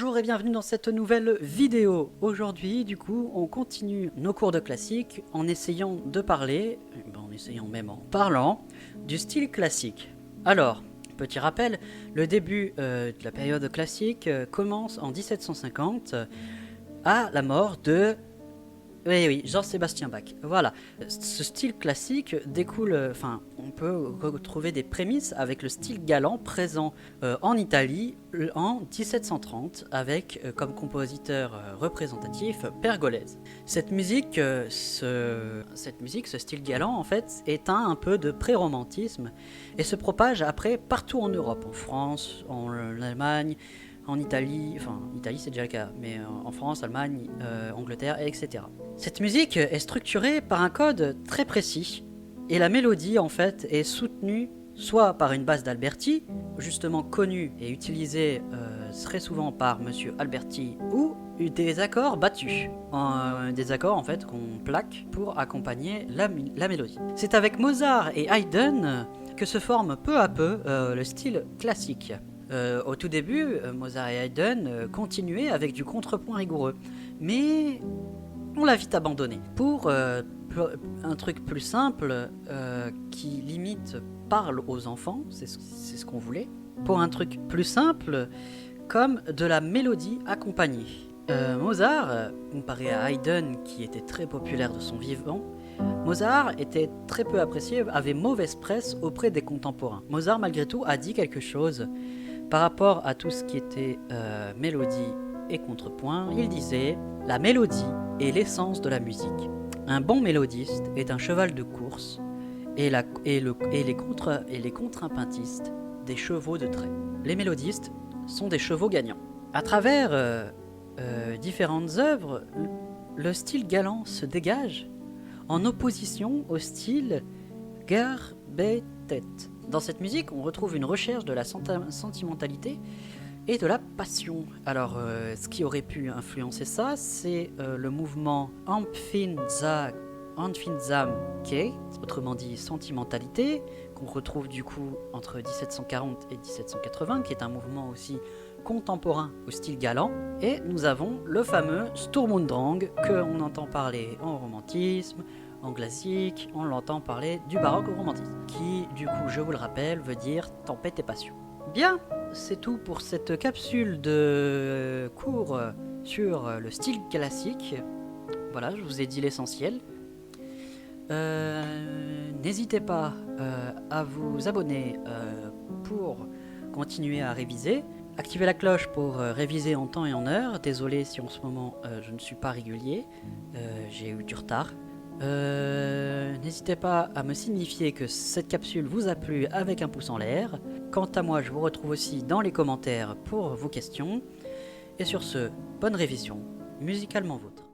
Bonjour et bienvenue dans cette nouvelle vidéo. Aujourd'hui, du coup, on continue nos cours de classique en essayant de parler, en essayant même en parlant, du style classique. Alors, petit rappel, le début de la période classique commence en 1750 à la mort de... Oui, Jean-Sébastien Bach. Voilà. Ce style classique découle, on peut retrouver des prémices avec le style galant présent en Italie en 1730 avec comme compositeur représentatif Pergolèse. Cette musique, ce style galant en fait, éteint un peu de pré-romantisme et se propage après partout en Europe, en France, en Allemagne, en Italie, Italie c'est déjà le cas, mais en France, Allemagne, Angleterre, etc. Cette musique est structurée par un code très précis, et la mélodie en fait est soutenue soit par une basse d'Alberti, justement connue et utilisée très souvent par Monsieur Alberti, ou des accords battus, des accords en fait qu'on plaque pour accompagner la mélodie. C'est avec Mozart et Haydn que se forme peu à peu le style classique. Au tout début, Mozart et Haydn continuaient avec du contrepoint rigoureux, mais on l'a vite abandonné pour un truc plus simple qui limite parle aux enfants, c'est ce qu'on voulait, pour un truc plus simple comme de la mélodie accompagnée. Mozart, comparé à Haydn qui était très populaire de son vivant, Mozart était très peu apprécié, avait mauvaise presse auprès des contemporains. Mozart malgré tout a dit quelque chose par rapport à tout ce qui était mélodie et contrepoint. Il disait « La mélodie est l'essence de la musique. Un bon mélodiste est un cheval de course et les contrapuntistes des chevaux de trait. Les mélodistes sont des chevaux gagnants. » À travers différentes œuvres, le style galant se dégage en opposition au style garbetette. Dans cette musique, on retrouve une recherche de la sentimentalité et de la passion. Alors, ce qui aurait pu influencer ça, c'est le mouvement Empfindsamkeit, autrement dit sentimentalité, qu'on retrouve du coup entre 1740 et 1780, qui est un mouvement aussi contemporain au style galant. Et nous avons le fameux Sturm und Drang, qu'on entend parler en romantisme, en classique, on l'entend parler du baroque au romantisme, qui, du coup, je vous le rappelle, veut dire tempête et passion. Bien, c'est tout pour cette capsule de cours sur le style classique. Voilà, je vous ai dit l'essentiel. N'hésitez pas à vous abonner pour continuer à réviser. Activez la cloche pour réviser en temps et en heure. Désolé si en ce moment je ne suis pas régulier, j'ai eu du retard. N'hésitez pas à me signifier que cette capsule vous a plu avec un pouce en l'air. Quant à moi, je vous retrouve aussi dans les commentaires pour vos questions. Et sur ce, bonne révision, musicalement vôtre.